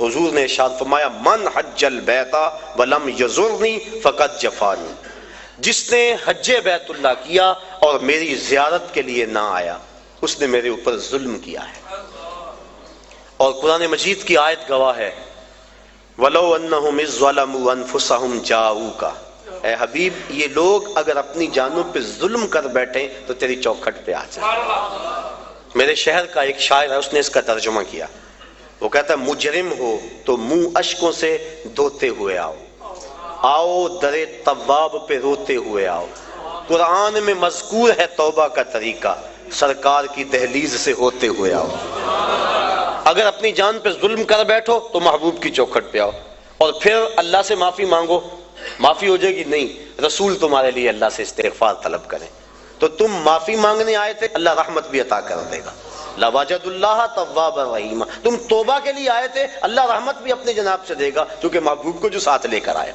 تو حضور نے ارشاد فرمایا من حج البیت ولم یزرنی فقد جفانی، جس نے حج بیت اللہ کیا اور میری زیارت کے لیے نہ آیا اس نے میرے اوپر ظلم کیا ہے۔ اور قرآن مجید کی آیت گواہ ہے وَلَوْ أَنَّهُمْ إِذْ ظَلَمُوا أَنفُسَهُمْ جَاءُوكَ، اے حبیب یہ لوگ اگر اپنی جانوں پہ ظلم کر بیٹھیں تو تیری چوکھٹ پہ آ جائیں۔ میرے شہر کا ایک شاعر ہے، اس نے اس کا ترجمہ کیا، وہ کہتا ہے مجرم ہو تو منہ اشکوں سے دھوتے ہوئے آؤ، آؤ در تواب پہ روتے ہوئے آؤ، قرآن میں مذکور ہے توبہ کا طریقہ، سرکار کی دہلیز سے ہوتے ہوئے آؤ۔ اگر اپنی جان پہ ظلم کر بیٹھو تو محبوب کی چوکھٹ پہ آؤ، اور پھر اللہ سے معافی مانگو، معافی ہو جائے گی نہیں، رسول تمہارے لیے اللہ سے استغفار طلب کریں، تو تم معافی مانگنے آئے تھے، اللہ رحمت بھی عطا کر دے گا، لَوَجَدُ اللَّهَ تَوَّابًا رَحِيمًا، تم توبہ کے لیے آئے تھے، اللہ رحمت بھی اپنے جناب سے دے گا، کیونکہ محبوب کو جو ساتھ لے کر آئے۔